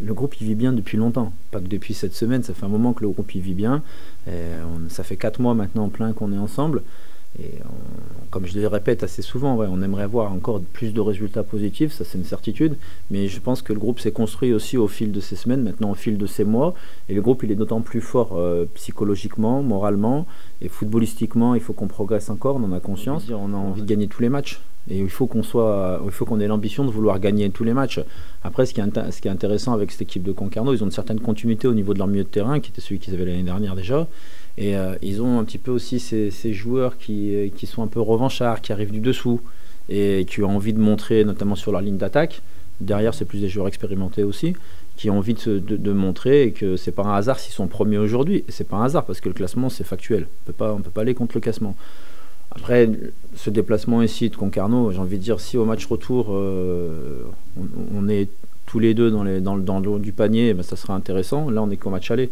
le groupe il vit bien depuis longtemps, pas que depuis cette semaine, ça fait un moment que le groupe il vit bien. Ça fait 4 mois maintenant plein qu'on est ensemble. Et comme je le répète assez souvent, ouais, on aimerait avoir encore plus de résultats positifs, ça c'est une certitude, mais je pense que le groupe s'est construit aussi au fil de ces semaines, maintenant au fil de ces mois, et le groupe il est d'autant plus fort psychologiquement, moralement, et footballistiquement, il faut qu'on progresse encore, on en a conscience, on a envie de gagner tous les matchs. Et il faut qu'on ait l'ambition de vouloir gagner tous les matchs. Après, ce qui est intéressant avec cette équipe de Concarneau, ils ont une certaine continuité au niveau de leur milieu de terrain, qui était celui qu'ils avaient l'année dernière déjà. Et ils ont un petit peu aussi ces joueurs qui sont un peu revanchards, qui arrivent du dessous et qui ont envie de montrer, notamment sur leur ligne d'attaque. Derrière, c'est plus des joueurs expérimentés aussi, qui ont envie de montrer et que c'est pas un hasard s'ils sont premiers aujourd'hui. C'est pas un hasard parce que le classement, c'est factuel. On peut pas aller contre le classement. Après, ce déplacement ici de Concarneau, j'ai envie de dire, si au match retour, on est tous les deux dans le haut du panier, ben ça sera intéressant. Là, on est qu'au match aller.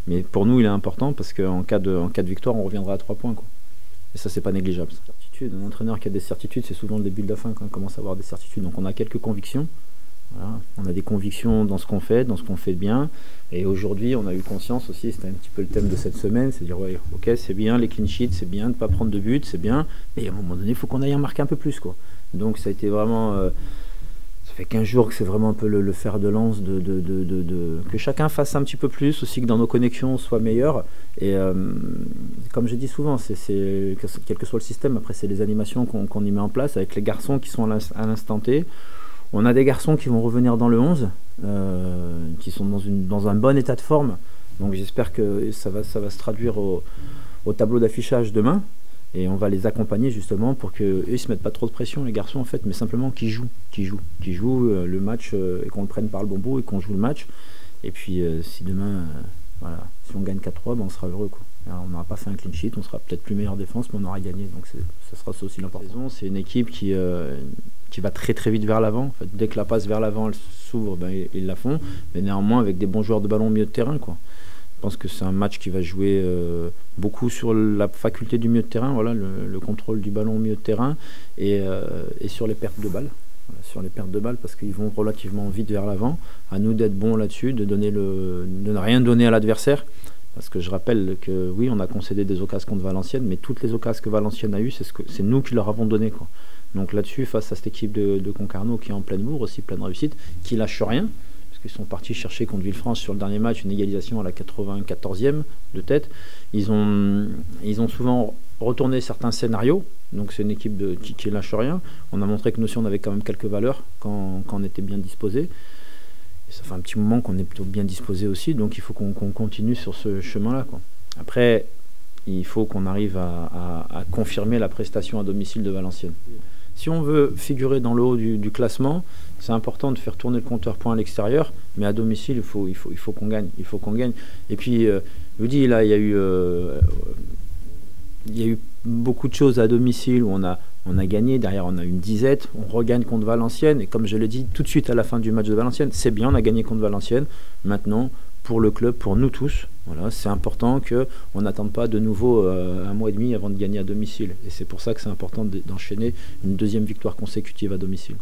Mais pour nous, il est important parce qu'en cas de victoire, on reviendra à 3 points, quoi. Et ça, c'est pas négligeable. Certitude. Un entraîneur qui a des certitudes, c'est souvent le début de la fin quand il commence à avoir des certitudes. Donc on a quelques convictions. Voilà. On a des convictions dans ce qu'on fait de bien. Et aujourd'hui, on a eu conscience aussi, c'était un petit peu le thème de cette semaine, c'est de dire, ouais, ok, c'est bien les clean sheets, c'est bien de ne pas prendre de but, c'est bien. Mais à un moment donné, il faut qu'on aille en marquer un peu plus, quoi. Donc ça a été vraiment... ça fait 15 jours que c'est vraiment un peu le fer de lance que chacun fasse un petit peu plus, aussi que dans nos connexions soit meilleur. Et comme je dis souvent, quel que soit le système, après c'est les animations qu'on y met en place avec les garçons qui sont à l'instant T. On a des garçons qui vont revenir dans le 11, qui sont dans un bon état de forme. Donc j'espère que ça va se traduire au tableau d'affichage demain. Et on va les accompagner justement pour qu'eux ne se mettent pas trop de pression, les garçons en fait, mais simplement qu'ils jouent le match et qu'on le prenne par le bon bout et qu'on joue le match. Et puis si demain, voilà, si on gagne 4-3, ben on sera heureux, quoi. Alors, on n'aura pas fait un clean sheet, on sera peut-être plus meilleure défense, mais on aura gagné. Donc ça sera ça aussi l'important. C'est une équipe qui va très très vite vers l'avant. En fait, dès que la passe vers l'avant elle s'ouvre, ben, ils la font. Mais néanmoins avec des bons joueurs de ballon au milieu de terrain, quoi. Je pense que c'est un match qui va jouer beaucoup sur la faculté du milieu de terrain, voilà, le contrôle du ballon au milieu de terrain et sur les pertes de balles. Voilà, sur les pertes de balles parce qu'ils vont relativement vite vers l'avant. À nous d'être bons là-dessus, de ne rien donner à l'adversaire. Parce que je rappelle que oui, on a concédé des occasions contre Valenciennes, mais toutes les occasions que Valenciennes a eues, c'est nous qui leur avons donné, quoi. Donc là-dessus, face à cette équipe de Concarneau qui est en pleine bourre, aussi pleine réussite, qui lâche rien, parce qu'ils sont partis chercher contre Villefranche sur le dernier match une égalisation à la 94e de tête. Ils ont souvent retourné certains scénarios, donc c'est une équipe qui lâche rien. On a montré que nous aussi on avait quand même quelques valeurs quand on était bien disposé. Et ça fait un petit moment qu'on est plutôt bien disposé aussi, donc il faut qu'on continue sur ce chemin-là, quoi. Après, il faut qu'on arrive à confirmer la prestation à domicile de Valenciennes. Si on veut figurer dans le haut du classement, c'est important de faire tourner le compteur point à l'extérieur, mais à domicile, il faut qu'on gagne. Il faut qu'on gagne. Et puis, je vous dis, là, il y a eu beaucoup de choses à domicile où on a gagné. Derrière, on a une disette. On regagne contre Valenciennes. Et comme je l'ai dit tout de suite à la fin du match de Valenciennes, c'est bien, on a gagné contre Valenciennes. Maintenant, pour le club, pour nous tous, voilà, c'est important qu'on n'attende pas de nouveau un mois et demi avant de gagner à domicile. Et c'est pour ça que c'est important d'enchaîner une deuxième victoire consécutive à domicile.